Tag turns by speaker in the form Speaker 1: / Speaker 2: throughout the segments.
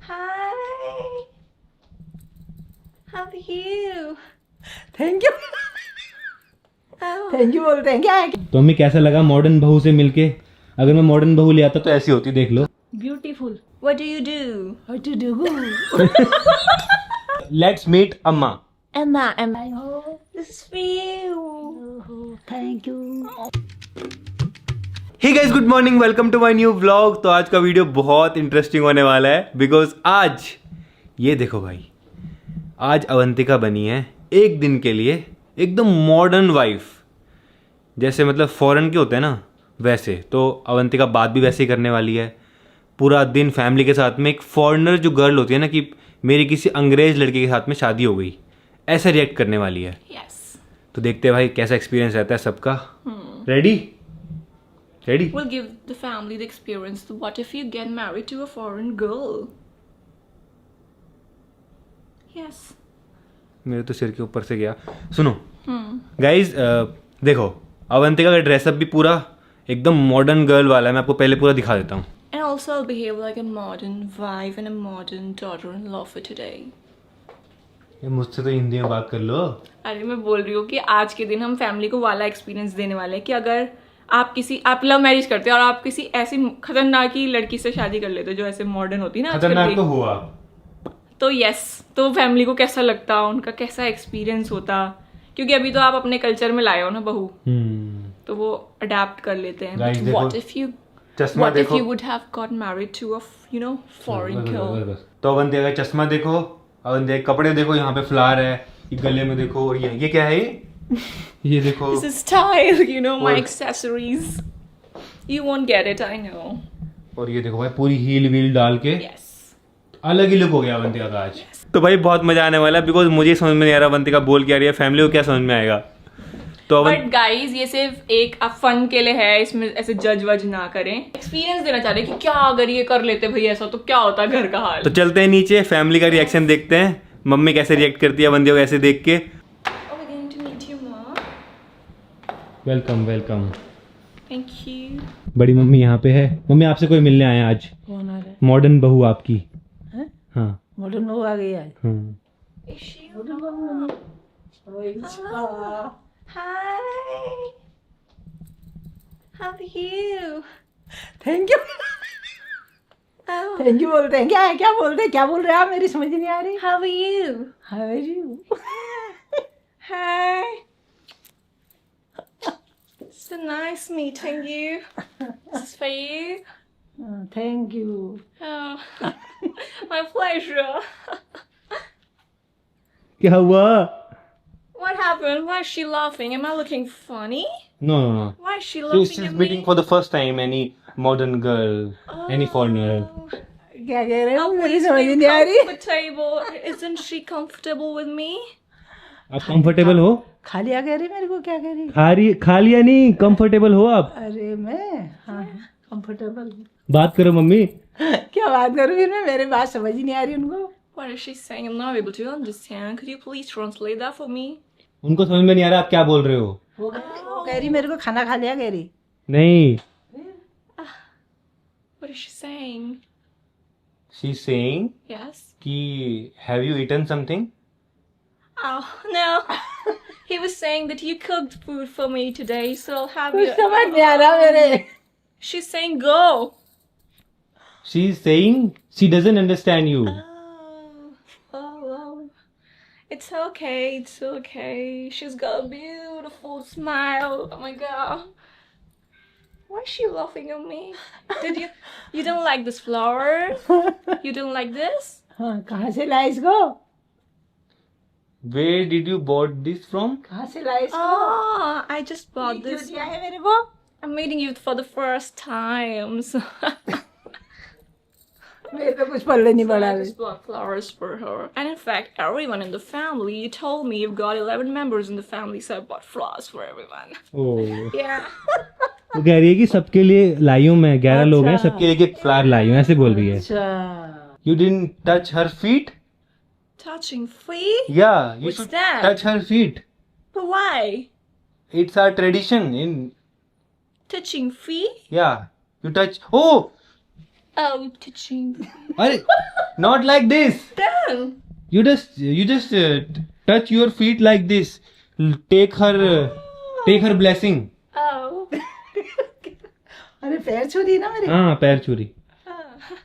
Speaker 1: Hi. How are you?
Speaker 2: Thank you
Speaker 1: Oh.
Speaker 2: Thank you बोलते हैं क्या है?
Speaker 3: तो मम्मी कैसा लगा मॉडर्न बहू से मिलके? अगर मैं मॉडर्न बहू ले आता तो ऐसी होती, देख लो।
Speaker 2: Beautiful
Speaker 1: What do you do?
Speaker 2: What to do
Speaker 3: let's meet Emma.
Speaker 1: Emma. This is for you.
Speaker 2: Thank you.
Speaker 3: Hey guys, good morning, welcome to my new vlog. तो आज का वीडियो बहुत इंटरेस्टिंग होने वाला है बिकॉज आज ये देखो भाई, आज अवंतिका बनी है एक दिन के लिए एकदम मॉडर्न वाइफ। जैसे मतलब फॉरेन के होते हैं ना, वैसे। तो अवंतिका बात भी वैसे ही करने वाली है पूरा दिन फैमिली के साथ में। एक फॉरेनर जो गर्ल होती है ना कि मेरी किसी अंग्रेज लड़के के साथ में शादी हो गई, ऐसा रिएक्ट करने वाली है।
Speaker 1: Yes.
Speaker 3: तो देखते हैं भाई कैसा एक्सपीरियंस रहता है सबका। Ready? Ready?
Speaker 1: We'll give the family the experience. What if you get married to a foreign girl? Yes.
Speaker 3: मेरे तो सिर के ऊपर से गया। सुनो गाइज, देखो अवंतिका का ड्रेसअप भी पूरा एकदम मॉडर्न गर्ल वाला है। मैं आपको पहले पूरा दिखा देता हूँ।
Speaker 1: And also I'll behave like a modern wife and a modern daughter-in-law for today.
Speaker 3: ये मुझसे तो हिंदी में बात कर लो।
Speaker 1: अरे मैं बोल रही हूँ कि आज के दिन हम फैमिली को वाला एक्सपीरियंस देने वाले हैं कि अगर आप लव मैरिज करते हो और आप किसी ऐसी खतरनाक ही लड़की से शादी कर लेते हो जो ऐसे मॉडर्न होती है ना आजकल
Speaker 3: खतरनाक
Speaker 1: की,
Speaker 3: तो हुआ।
Speaker 1: तो यस, तो फैमिली को कैसा लगता, उनका कैसा एक्सपीरियंस होता, क्योंकि अभी तो आप अपने कल्चर में लाए हो ना बहू, तो वो अडेप्ट कर लेते हैं।
Speaker 3: Guys, देखो,
Speaker 1: What if you
Speaker 3: चश्मा
Speaker 1: what if
Speaker 3: देखो।
Speaker 1: you would have got married to a foreign
Speaker 3: बस,
Speaker 1: girl?
Speaker 3: बस, बस। तो अवंतिका का चश्मा देखो, अवंतिका के कपड़े देखो, यहाँ पे फ्लावर है, ये गले में देखो, और ये क्या है? ये देखो।
Speaker 1: This is style, my
Speaker 3: और-
Speaker 1: accessories. You won't get it, I know.
Speaker 3: और ये देखो भाई पूरी हील वील डाल के
Speaker 1: Yes.
Speaker 3: अलग ही लुक हो गया अवंतिका का आज। तो भाई बहुत मजा आने वाला है बिकॉज मुझे समझ में नहीं आ रहा अवंतिका बोल क्या रही है, फैमिली को क्या समझ में आएगा। तो
Speaker 1: बट गाइज ये सिर्फ एक फन के लिए है, इसमें ऐसे जज वज ना करें। एक्सपीरियंस देना चाह रहे हैं कि क्या अगर ये कर लेते भाई ऐसा तो क्या होता घर का हाल।
Speaker 3: तो चलते हैं नीचे, फैमिली का रिएक्शन देखते हैं। मम्मी कैसे रिएक्ट करती है अवंतिका को ऐसे देख के।
Speaker 1: Oh, we're going to meet you, Mom.
Speaker 3: Welcome welcome.
Speaker 1: Thank you.
Speaker 3: बड़ी मम्मी यहाँ पे है। मम्मी आपसे कोई मिलने आया आज,
Speaker 2: कौन आ रहा है?
Speaker 3: मॉडर्न बहू आपकी।
Speaker 2: हैं?
Speaker 3: हाँ
Speaker 2: मॉडर्न बहू आ गई है।
Speaker 3: हाँ।
Speaker 1: Is she?
Speaker 2: मॉडर्न बहू
Speaker 1: Hi. How are you?
Speaker 2: Thank you
Speaker 1: Oh.
Speaker 2: Thank you बोलते हैं क्या है? क्या बोलते हैं? क्या बोल रहे हैं आप? मेरी समझ नहीं आ रही।
Speaker 1: How are you?
Speaker 2: How are you?
Speaker 1: Hi. So nice meeting you. This is for you.
Speaker 2: Thank you.
Speaker 1: Oh, my pleasure.
Speaker 3: क्या हुआ?
Speaker 1: What happened? Why is she laughing? Am I looking funny?
Speaker 3: No no no,
Speaker 1: Why is she laughing
Speaker 3: she's
Speaker 1: at
Speaker 3: meeting
Speaker 1: me?
Speaker 3: for the first time any modern girl, any foreigner.
Speaker 1: Oh,
Speaker 2: क्या कह रहे हो?
Speaker 1: oh,
Speaker 2: मेरी
Speaker 1: please
Speaker 2: समझ
Speaker 1: be
Speaker 2: नहीं आ रही।
Speaker 1: comfortable. Isn't she comfortable with me?
Speaker 3: आप comfortable हो?
Speaker 2: खालिया कह रही मेरे को, क्या कह रही?
Speaker 3: खा लिया नहीं, कंफर्टेबल हो आप?
Speaker 2: अरे मैं हाँ कंफर्टेबल।
Speaker 3: बात करो मम्मी।
Speaker 2: क्या बात करूँ फिर मैं? मेरी बात समझ ही नहीं आ रही उनको।
Speaker 1: What is she saying? I'm not able to understand. Could you please translate that for me?
Speaker 3: उनको समझ में नहीं आ रहा आप क्या बोल रहे हो।
Speaker 2: वो कह रही मेरे को खाना खा लिया कह रही।
Speaker 3: नहीं,
Speaker 1: What is she saying?
Speaker 3: she's saying
Speaker 1: Yes.
Speaker 3: कि have you eaten something?
Speaker 1: Oh no. He was saying that you cooked food for me today, so I'll have
Speaker 2: कुछ
Speaker 1: you.
Speaker 2: समझ नहीं आ रहा मेरे।
Speaker 1: She's saying go.
Speaker 3: She's saying she doesn't understand you.
Speaker 1: Oh. It's okay. It's okay. She's got a beautiful smile. Oh my god. Why is she laughing at me? You don't like this flower? You don't like this?
Speaker 2: हाँ कहाँ से लाए इसको?
Speaker 3: Where did you bought this from?
Speaker 2: कहाँ से लाए इसको?
Speaker 1: Oh, I just bought
Speaker 2: क्यों
Speaker 1: this.
Speaker 2: दिया है मेरे को?
Speaker 1: I'm meeting you for the first time. So
Speaker 2: मेरे तो कुछ पल्ले नहीं पड़ा।
Speaker 1: I just bought flowers for her. And in fact, everyone in the family, you told me you've got 11 members in the family, so I bought flowers for everyone.
Speaker 3: Oh.
Speaker 1: Yeah.
Speaker 3: वो कह रही है कि सबके लिए लाई हूँ मैं, 11 लोग हैं, सबके लिए एक फ्लावर लाई हूँ, ऐसे बोल रही है।
Speaker 2: अच्छा।
Speaker 3: You didn't touch her feet?
Speaker 1: Touching feet?
Speaker 3: Yeah, you
Speaker 1: What's
Speaker 3: should
Speaker 1: that?
Speaker 3: touch her feet.
Speaker 1: But why?
Speaker 3: It's our tradition in,
Speaker 1: Touching feet?
Speaker 3: yeah, you touch. Oh,
Speaker 1: Oh, touching.
Speaker 3: अरे not like this.
Speaker 1: Damn.
Speaker 3: You just touch your feet like this. Take her blessing.
Speaker 1: Oh.
Speaker 2: अरे पैर छू दी ना मेरे.
Speaker 3: हाँ पैर छुरी.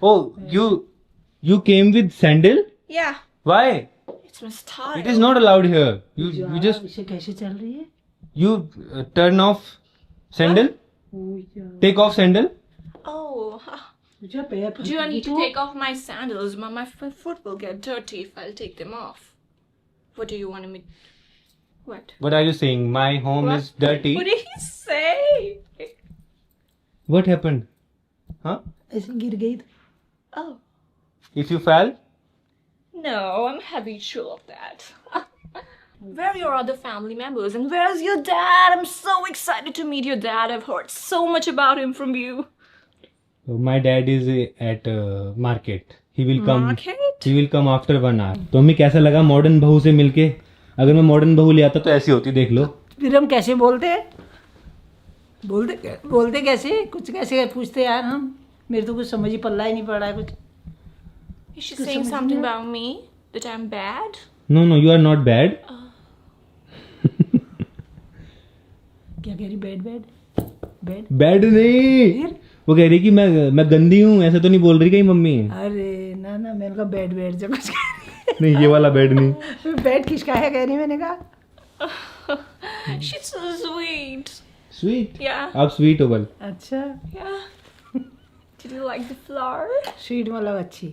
Speaker 3: Oh, you came with sandal?
Speaker 1: Yeah.
Speaker 3: Why?
Speaker 1: It's my style.
Speaker 3: It is not allowed here. You just
Speaker 2: इसे कैसे चल रही है?
Speaker 3: you turn off sandal. Take off sandal.
Speaker 1: Oh.
Speaker 2: तुझे पैर फंस
Speaker 1: Do I
Speaker 2: गई
Speaker 1: need to
Speaker 2: तो?
Speaker 1: take off my sandals? My foot will get dirty if I'll take them off. What do you want me? What?
Speaker 3: What are you saying? My home
Speaker 1: What?
Speaker 3: is dirty.
Speaker 1: What did he say?
Speaker 3: What happened? Huh?
Speaker 2: ऐसे गिर गई तो.
Speaker 1: Oh.
Speaker 3: If you fell?
Speaker 1: No, I'm habitual of that. Where are your other family members? And where's your dad? I'm so excited to meet your dad. I've heard so much about him from you.
Speaker 3: My dad is at market. He will come.
Speaker 1: Market?
Speaker 3: He will come after 1 hour. तो हमें कैसा लगा modern बहू से मिलके? अगर मैं modern बहू ले आता तो ऐसी होती, देख लो.
Speaker 2: फिर हम कैसे बोलते कैसे? कुछ कैसे पूछते यार हम? मेरे तो कुछ समझ ही पल्ला ही नहीं पड़ रहा है कुछ.
Speaker 1: Is she saying something about me? That I'm bad?
Speaker 3: No, you are not bad.
Speaker 2: क्या कह रही? बैड.
Speaker 3: Bad नहीं. वो कह रही कि मैं गंदी हूँ, ऐसा तो नहीं बोल रही कहीं मम्मी.
Speaker 2: अरे ना मैंने कहा बैड जो कुछ
Speaker 3: नहीं ये वाला बेड नहीं.
Speaker 2: बैड किसका है कह रही मैंने कहा.
Speaker 1: She's so sweet.
Speaker 3: Sweet.
Speaker 1: Yeah.
Speaker 3: आप sweet हो बल.
Speaker 2: अच्छा.
Speaker 1: Yeah. Did you like the flower?
Speaker 2: Sweet मतलब अच्छी.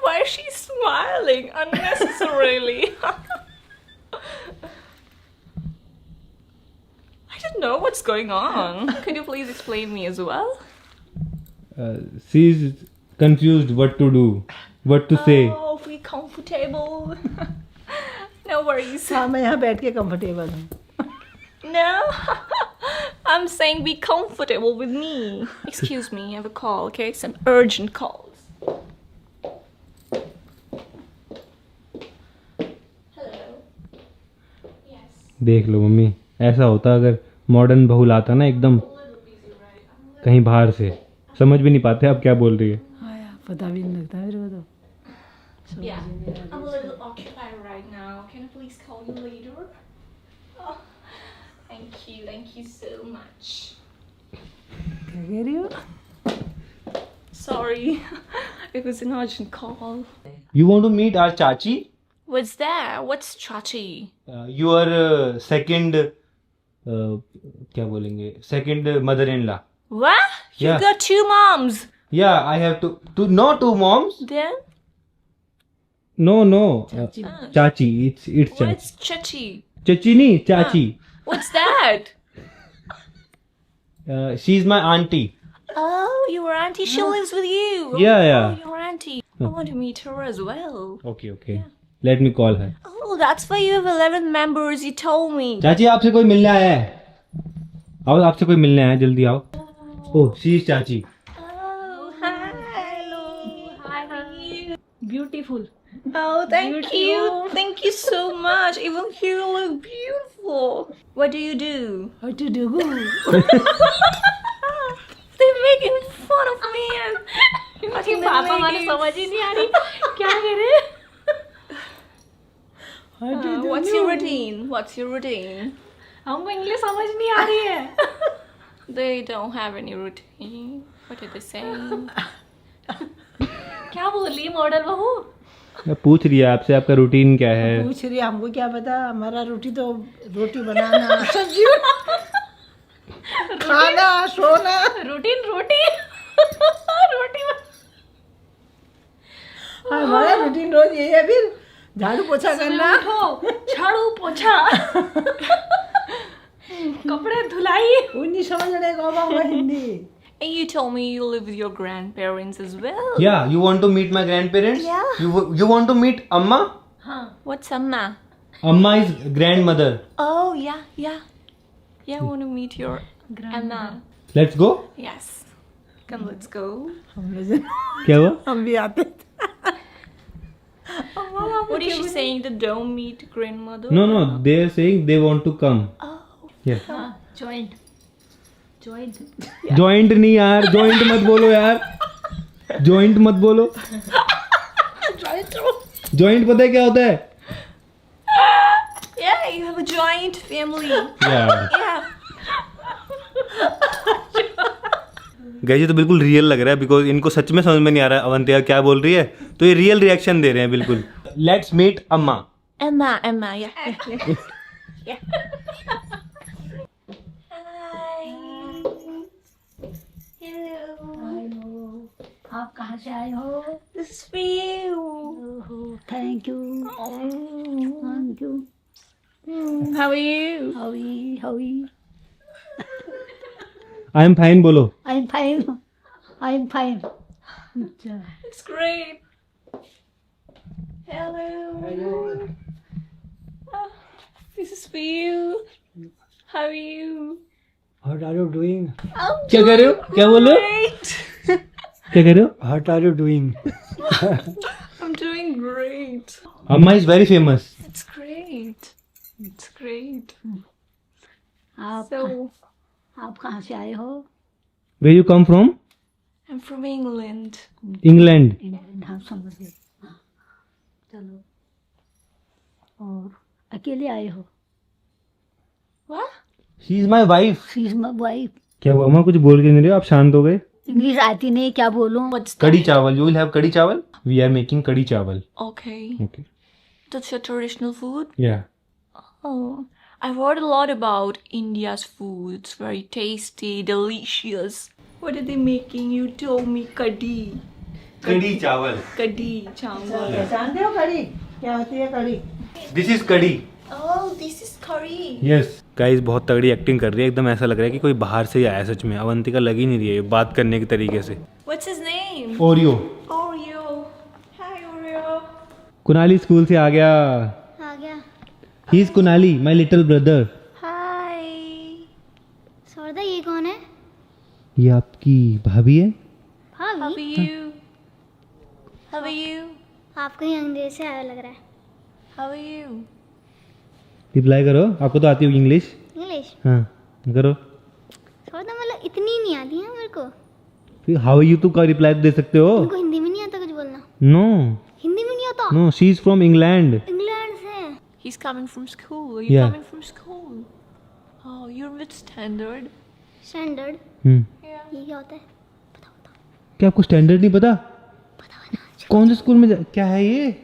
Speaker 1: Why is she smiling unnecessarily? I don't know what's going on. Could you please explain me as well?
Speaker 3: She is confused what to do, what to say.
Speaker 1: Oh, be comfortable. No worries.
Speaker 2: हाँ मैं यहाँ बैठ के comfortable हूँ.
Speaker 1: No, I'm saying be comfortable with me. Excuse me, I have a call, okay? Some urgent calls. Hello. Yes.
Speaker 3: देख लो mummy, ऐसा होता अगर मॉडर्न बहू लाता ना एकदम कहीं बाहर से, समझ भी नहीं पाते आप क्या बोल रही है.
Speaker 2: हाँ यार पता भी नहीं लगता मेरे को तो.
Speaker 1: Yeah, I'm a little occupied right now. Can I please call you later? Oh, thank you so much.
Speaker 2: क्या कह रही हो?
Speaker 1: Sorry, it was an urgent call.
Speaker 3: You want to meet our chachi?
Speaker 1: What's that? What's chachi?
Speaker 3: Your second क्या बोलेंगे, second mother-in-law.
Speaker 1: What? You
Speaker 3: Yeah.
Speaker 1: got two moms.
Speaker 3: Yeah, I have to no two moms.
Speaker 1: Then
Speaker 3: No. Chachi. It's chachi.
Speaker 1: what's chachi?
Speaker 3: Chachi नहीं, chachi.
Speaker 1: What's that?
Speaker 3: She's my auntie.
Speaker 1: Oh, your auntie. She lives with you.
Speaker 3: Yeah.
Speaker 1: Oh, your auntie. I want to meet her as well.
Speaker 3: Okay. Let me call her.
Speaker 1: Oh, that's why you have 11 members. You told me.
Speaker 3: चाची आपसे कोई मिलने आया है. आओ आपसे कोई मिलने आया है, जल्दी आओ. Oh, she is चाची.
Speaker 1: Oh, hi. Hello. Hi, how are you?
Speaker 2: Beautiful.
Speaker 1: Oh, thank you. Thank you so much. Even you look beautiful. What do you do?
Speaker 2: How to do good?
Speaker 1: They're making fun of me. पापा हमारे समझ ही नहीं आ रही क्या कह रहे.
Speaker 2: How to do
Speaker 1: What's your routine? What's your routine?
Speaker 2: हमको English समझ नहीं आ रही है.
Speaker 1: They don't have any routine. What are they saying?
Speaker 2: क्या बोल रही मॉडल बहू?
Speaker 3: पूछ रही है आपसे आपका रूटीन क्या है.
Speaker 2: पूछ रही है हमको क्या पता. हमारा रोटी तो रोटी बनाना, सब्जी खाना, सोना.
Speaker 1: Routine. रोटी.
Speaker 2: हमारा रूटीन रोज यही है. फिर झाड़ू पोछा करना,
Speaker 1: झाड़ू पोछा. कपड़े धुलाई.
Speaker 2: उन्हीं समझ रहे को Hindi.
Speaker 1: And you told me you live with your grandparents as well.
Speaker 3: Yeah, you want to meet my grandparents?
Speaker 1: Yeah.
Speaker 3: You want to meet Amma?
Speaker 1: What's Amma?
Speaker 3: Amma is grandmother.
Speaker 1: Oh, yeah. Yeah, I want to meet your Amma.
Speaker 3: Let's go.
Speaker 1: Yes. Come, let's go.
Speaker 2: हम लोग
Speaker 3: क्या हुआ?
Speaker 2: हम भी आते थे.
Speaker 1: What is she saying? That don't meet grandmother?
Speaker 3: No, they are saying they want to come.
Speaker 1: Oh.
Speaker 2: हाँ joint
Speaker 3: joint नहीं यार, जॉइंट मत बोलो यार, जॉइंट मत बोलो। जॉइंट पता है क्या होता है?
Speaker 1: Yeah, you have a joint family.
Speaker 3: यार
Speaker 1: Yeah.
Speaker 3: गाइस ये तो बिल्कुल रियल लग रहा है, बिकॉज इनको सच में समझ में नहीं आ रहा है अवंतिका क्या बोल रही है, तो ये रियल रिएक्शन दे रहे हैं बिल्कुल। Let's meet Emma.
Speaker 1: Emma, yeah. Yeah. Hi. Hello.
Speaker 2: आप कहाँ से आए हो?
Speaker 1: This is for you.
Speaker 2: Thank you thank you.
Speaker 1: How are you?
Speaker 2: How
Speaker 3: I am fine बोलो।
Speaker 2: I am fine. अच्छा
Speaker 1: It's great. Hello. Oh, this is for you. How are you?
Speaker 2: What are you doing?
Speaker 1: I'm
Speaker 3: क्या कर रहे हो? क्या बोल रहे हो?
Speaker 1: great.
Speaker 3: क्या कर रहे हो?
Speaker 2: What are you doing?
Speaker 1: I'm doing great.
Speaker 3: Amma is very famous.
Speaker 1: It's great. It's great.
Speaker 2: आप
Speaker 1: So,
Speaker 2: आप कहाँ से आए हो?
Speaker 3: Where you come from?
Speaker 1: I'm from England.
Speaker 3: England.
Speaker 2: England. हाँ समझ गए। हाँ, चलो और अकेले आए हो?
Speaker 1: What?
Speaker 3: She is my wife.
Speaker 2: She is my wife.
Speaker 3: क्या हुआ अम्मा, कुछ बोल के नहीं रहे हो? आप शांत हो गए।
Speaker 2: इंग्लिश आती नहीं, क्या बोलूं?
Speaker 1: What's
Speaker 3: कड़ी
Speaker 1: that?
Speaker 3: चावल, यू विल हैव कड़ी चावल। वी आर मेकिंग कड़ी चावल।
Speaker 1: Okay.
Speaker 3: Okay
Speaker 1: That's your traditional food?
Speaker 3: या
Speaker 1: Oh, I've heard a lot about India's food. It's very tasty, delicious. What are they making? You told me kadi.
Speaker 3: कड़ी चावल।
Speaker 1: Kadi chawal.
Speaker 2: जानते हो कड़ी क्या होती है? कड़ी
Speaker 3: दिस इज कड़ी।
Speaker 1: Oh, this is curry.
Speaker 3: Yes guys बहुत तगड़ी एक्टिंग कर रही है, एकदम ऐसा लग रहा है कि कोई बाहर से ही आया सच में। अवंतिका लग ही नहीं रही है बात करने के तरीके से।
Speaker 1: What's his name?
Speaker 3: Oreo.
Speaker 1: Oreo. Hi, Oreo.
Speaker 3: Kunali school से आ गया।
Speaker 1: आ गया.
Speaker 3: He is Kunali my little brother.
Speaker 1: Hi.
Speaker 4: सौरदा ये कौन है?
Speaker 3: ये आपकी भाभी है।
Speaker 1: How are
Speaker 4: भाभी
Speaker 1: you? How are you?
Speaker 4: आपको ही अंग्रेज से आया लग रहा है।
Speaker 1: How are you?
Speaker 3: रिप्लाई करो, आपको तो आती होगी इंग्लिश।
Speaker 4: इंग्लिश
Speaker 3: हाँ करो।
Speaker 4: सौरदा मतलब इतनी नहीं आती है मेरे को।
Speaker 3: फिर हाउ यू तो का रिप्लाई दे सकते हो।
Speaker 4: उनको हिंदी में नहीं आता कुछ बोलना।
Speaker 3: नो
Speaker 4: हिंदी में नहीं आता।
Speaker 3: No she is from England.
Speaker 4: England से।
Speaker 1: He's coming from school. Are you
Speaker 3: Yeah.
Speaker 1: coming from school? Oh, you're with standard.
Speaker 4: Standard
Speaker 1: Yeah.
Speaker 4: ये क्या होता है?
Speaker 3: क्या आपको स्टैंडर्ड नहीं पता? कौन से स्कूल में क्या है ये?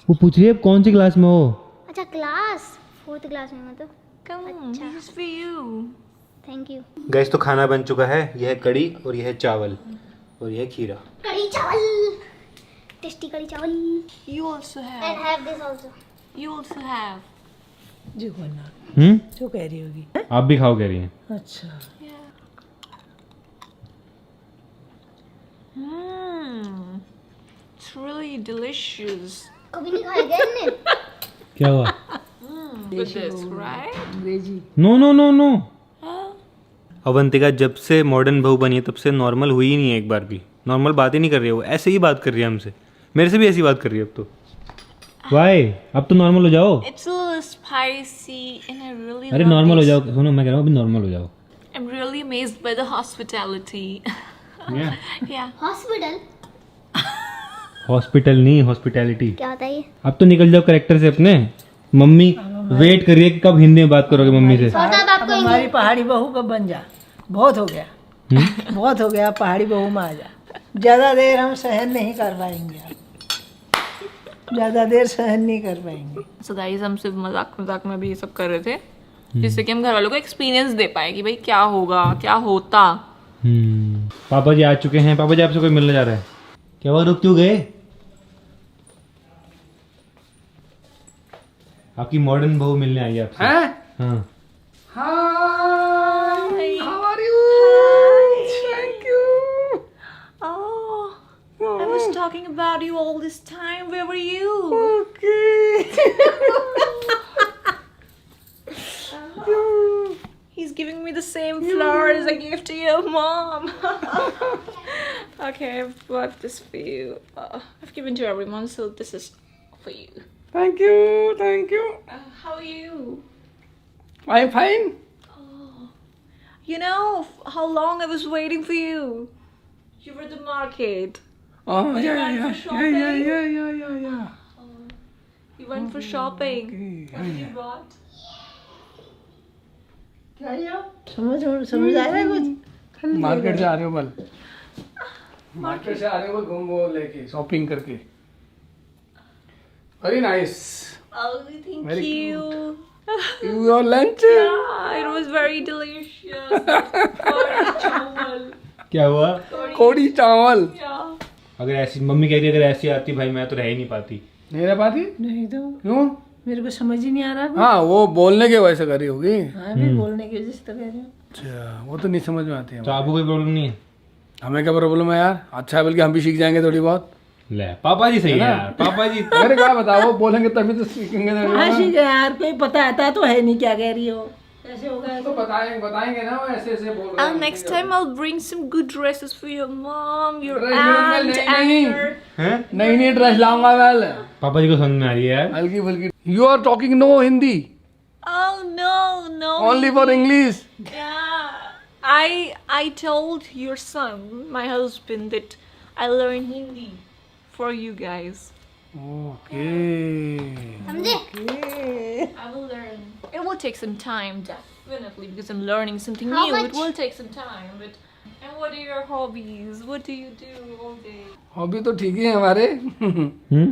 Speaker 3: वो पूछ रही है कौन सी क्लास में हो।
Speaker 4: अच्छा क्लास 4th क्लास में मतलब।
Speaker 1: Come on, this is for you.
Speaker 4: Thank you.
Speaker 3: Gas तो खाना बन चुका है, यह है कड़ी और यह है चावल और यह है खीरा।
Speaker 4: कड़ी चावल टेस्टी कड़ी चावल।
Speaker 1: You also
Speaker 4: and
Speaker 1: have.
Speaker 4: Have this also.
Speaker 1: You also have.
Speaker 2: जो बोलना जो कह रही होगी।
Speaker 3: आप भी खाओ कह रही हैं।
Speaker 2: अच्छा
Speaker 1: Yeah. Mmm. It's really delicious.
Speaker 4: कभी नहीं खाया क्या इनने?
Speaker 3: क्या हुआ?
Speaker 1: With this, right?
Speaker 2: अंग्रेजी।
Speaker 3: No no no no.
Speaker 1: Oh.
Speaker 3: Avantika जब से मॉडर्न बहू बनी है तब से नॉर्मल हुई ही नहीं है, एक बार भी नॉर्मल बात ही नहीं कर रही है। वो ऐसे ही बात कर रही है हमसे, मेरे से भी ऐसी बात कर रही है अब तो। वाई अब तो नॉर्मल हो जाओ।
Speaker 1: It's a little spicy and I really
Speaker 3: अरे
Speaker 1: love
Speaker 3: नॉर्मल हो
Speaker 1: this.
Speaker 3: जाओ, सुनो मैं कह रहा हूँ अभी नॉर्मल हो जाओ।
Speaker 1: I'm really amazed by the hospitality. Yeah.
Speaker 4: Hospital
Speaker 3: hospital नहीं, हॉस्पिटैलिटी।
Speaker 4: क्या होता है ये?
Speaker 3: अब तो निकल जाओ करेक्टर से अपने। मम्मी वेट करिए कि कब हिंदी में बात करोगे मम्मी से।
Speaker 4: सौरदा अब
Speaker 2: अब
Speaker 4: आपको
Speaker 2: हमारी पहाड़ी बहू कब बन जा। बहुत हो गया बहुत हो गया, पहाड़ी बहू में आ जा। ज़्यादा देर हम सहन नहीं कर पाएंगे, ज़्यादा देर सहन नहीं कर पाएंगे।
Speaker 1: So guys, हम सिर्फ मजाक में भी ये सब कर रहे थे जिससे कि हम घर वालों को एक्सपीरियंस दे पाए कि भाई क्या होगा, क्या होता।
Speaker 3: पापा जी आ चुके हैं। पापा जी आपसे कोई मिलने जा रहा है। क्या हुआ, रुक क्यों गए? आपकी मॉडर्न बहू मिलने आई है आपसे। हाँ
Speaker 1: Hi.
Speaker 2: How are you?
Speaker 1: Thank you. Oh, I was talking about you all this time. Where were you? He's giving me the same flowers I gave to your mom. Okay, I've bought this for you. I've given to everyone, so this is for you.
Speaker 2: Thank you, thank you.
Speaker 1: How are you?
Speaker 5: I'm fine.
Speaker 1: You know how long I was waiting for you. You were at the market.
Speaker 5: Oh,
Speaker 1: You
Speaker 5: yeah,
Speaker 1: went
Speaker 5: yeah,
Speaker 1: for
Speaker 5: yeah, yeah,
Speaker 1: shopping?
Speaker 5: yeah, yeah, yeah.
Speaker 1: You went for shopping.
Speaker 5: Okay.
Speaker 1: What did you bought?
Speaker 2: समझ आ रहा है कुछ?
Speaker 5: Market से आ रहे हो बल market से आ रहे हो बल घूम वो लेके शॉपिंग करके very nice
Speaker 1: Oh, thank
Speaker 5: Very
Speaker 1: you.
Speaker 5: Your lunch
Speaker 1: Yeah, it was very delicious. Curry chawal.
Speaker 3: क्या हुआ?
Speaker 5: कोड़ी चावल
Speaker 1: Yeah.
Speaker 3: अगर ऐसी मम्मी कह रही अगर ऐसी आती भाई मैं तो रह ही नहीं पाती।
Speaker 5: नहीं रह पाती
Speaker 2: नहीं तो
Speaker 5: क्यों
Speaker 2: मेरे को समझ ही नहीं आ रहा।
Speaker 5: हाँ वो बोलने के वजह से करी होगी
Speaker 2: हाँ भी बोलने की वजह से तो कह रही हूँ।
Speaker 5: अच्छा वो तो नहीं समझ में आती है
Speaker 3: तो आपको कोई प्रॉब्लम नहीं है?
Speaker 5: हमें क्या प्रॉब्लम है यार अच्छा है बल्कि हम भी सीख जाएंगे थोड़ी बहुत
Speaker 3: ले पापा जी सही है यार, पापा जी।
Speaker 5: अरे क्या बताओ वो बोलेंगे तभी तो सीखेंगे
Speaker 2: कहाँ सीख गए यार, कोई पता आता तो है नहीं क्या कह रही हो, कैसे होगा?
Speaker 5: तो बताएंगे ना वो ऐसे ऐसे बोल रहे
Speaker 1: And next time I'll bring some good dresses for your mom, your
Speaker 5: Dress
Speaker 1: aunt,
Speaker 5: नहीं,
Speaker 1: and
Speaker 5: नहीं।
Speaker 1: your...
Speaker 3: हैं?
Speaker 5: नहीं ड्रेस लाऊंगा वेल
Speaker 3: पापा जी को समझ में आ रही है यार।
Speaker 5: हल्की फुल्की you are talking no Hindi
Speaker 1: Oh no.
Speaker 5: Only for English
Speaker 1: Yeah. I told your son, my husband, that I learn Hindi for you guys.
Speaker 5: Okay
Speaker 4: समझे
Speaker 1: I will learn. It will take some time, definitely, because I'm learning something
Speaker 4: How
Speaker 1: new.
Speaker 4: much?
Speaker 1: It will take some time, but. And what are your hobbies? What do you do all day?
Speaker 5: Hobby तो ठीक ही है हमारे
Speaker 3: हम्म?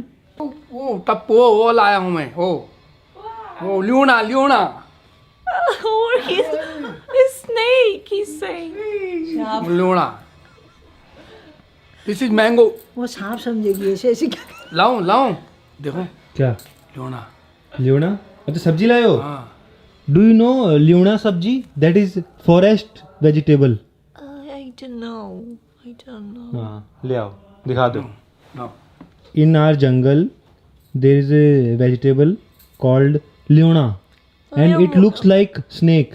Speaker 5: वो टप्पू वो लाया हूँ मैं वो luna
Speaker 1: Or his snake, he's saying.
Speaker 5: Luna this is mango
Speaker 2: वो सांप समझेगी ऐसे ऐसे क्या?
Speaker 5: लाऊं देखो
Speaker 3: क्या?
Speaker 5: ल्यूना
Speaker 3: ल्यूना? अच्छा सब्जी लाए हो?
Speaker 5: हाँ
Speaker 3: do you know luna sabzi? That is forest vegetable.
Speaker 1: I don't know.
Speaker 3: हाँ ले आओ दिखा दो।
Speaker 5: No
Speaker 3: In our jungle there is a vegetable called luna and it looks like snake.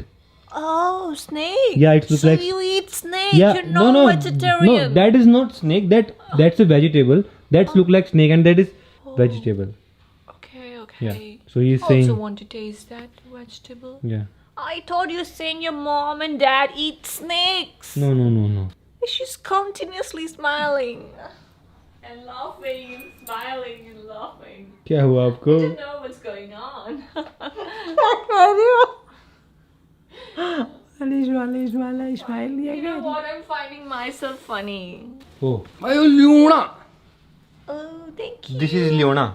Speaker 1: Oh, snake.
Speaker 3: Yeah, it looks
Speaker 1: so
Speaker 3: like-
Speaker 1: you eat snake.
Speaker 3: Yeah,
Speaker 1: You're
Speaker 3: no,
Speaker 1: not
Speaker 3: no,
Speaker 1: vegetarian.
Speaker 3: that is not snake. That's a vegetable. That's look like snake, and that is vegetable.
Speaker 1: Okay.
Speaker 3: Yeah. So he's
Speaker 1: Also
Speaker 3: saying,
Speaker 1: want to taste that vegetable.
Speaker 3: yeah.
Speaker 1: I thought you were saying your mom and dad eat snakes.
Speaker 3: No.
Speaker 1: She's continuously smiling. And laughing and smiling and laughing.
Speaker 3: क्या हुआ आपको?
Speaker 1: I don't know what's going on.
Speaker 2: Smile दिया
Speaker 1: You know what? I'm finding myself funny.
Speaker 3: Oh,
Speaker 5: भाई वो lunar
Speaker 1: Oh, thank you.
Speaker 3: this is lunar.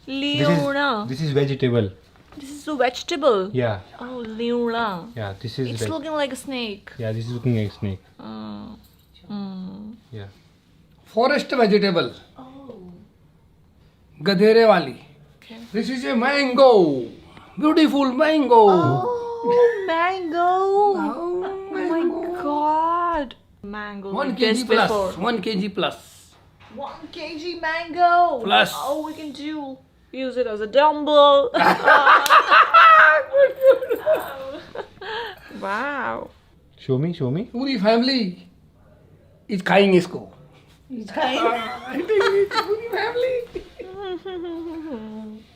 Speaker 1: Leona.
Speaker 3: This is vegetable.
Speaker 1: This is a vegetable.
Speaker 3: Yeah.
Speaker 1: Oh, Leona.
Speaker 3: Yeah. This is.
Speaker 1: It's looking like a snake.
Speaker 3: Yeah. This is looking like snake. Yeah.
Speaker 5: Forest vegetable
Speaker 1: Oh.
Speaker 5: गधेरे वाली
Speaker 1: Okay.
Speaker 5: This is a mango beautiful mango
Speaker 1: Oh, mango. Oh my god. Mango.
Speaker 5: 1
Speaker 1: like
Speaker 5: kg
Speaker 1: this
Speaker 5: plus
Speaker 1: before.
Speaker 5: 1 kg plus
Speaker 1: 1 kg mango.
Speaker 5: Plus.
Speaker 1: Oh, we can use it as a dumbbell. Wow.
Speaker 3: Show me.
Speaker 5: पूरी family is खाइंग इसको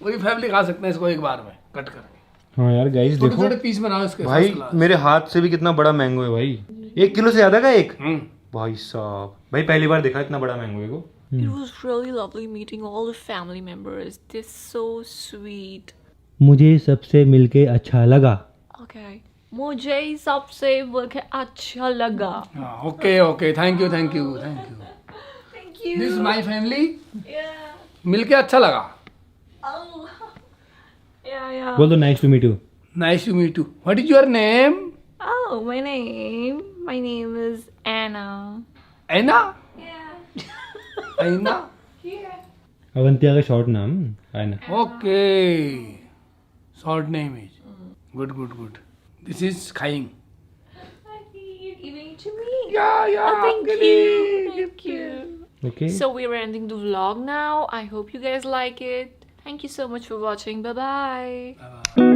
Speaker 5: पूरी family खा सकते हैं इसको एक बार में cut करके
Speaker 3: हाँ यार गाइस
Speaker 5: छोटे
Speaker 3: देखो
Speaker 5: छोटे पीस बनाओ इसके
Speaker 3: भाई
Speaker 5: first class।
Speaker 3: मेरे हाथ से भी कितना बड़ा मैंगो है भाई। 1 किलो से ज्यादा का एक?
Speaker 5: हम्म
Speaker 3: भाई साहब भाई पहली बार देखा इतना बड़ा मैंगो है को।
Speaker 1: It was really lovely meeting all the family members. They're so sweet.
Speaker 3: मुझे सबसे मिलके अच्छा लगा।
Speaker 1: Okay. मुझे सबसे मिलकर अच्छा लगा.
Speaker 5: Okay thank you
Speaker 1: Thank you.
Speaker 5: This my family
Speaker 1: Yeah.
Speaker 5: मिलके अच्छा लगा
Speaker 1: Oh. Yeah.
Speaker 3: बोल दो nice to meet you.
Speaker 5: Nice to meet you what is your name
Speaker 1: Oh, my name is Anna.
Speaker 5: Anna
Speaker 1: Yeah.
Speaker 5: Anna
Speaker 1: Yeah.
Speaker 3: Avantia का short नाम है ना।
Speaker 5: Okay short name is good this is खाइंग
Speaker 1: You're giving it to me.
Speaker 5: Yeah
Speaker 1: Thank you.
Speaker 3: Okay
Speaker 1: So we're ending the vlog now. I hope you guys like it. Thank you so much for watching. Bye bye.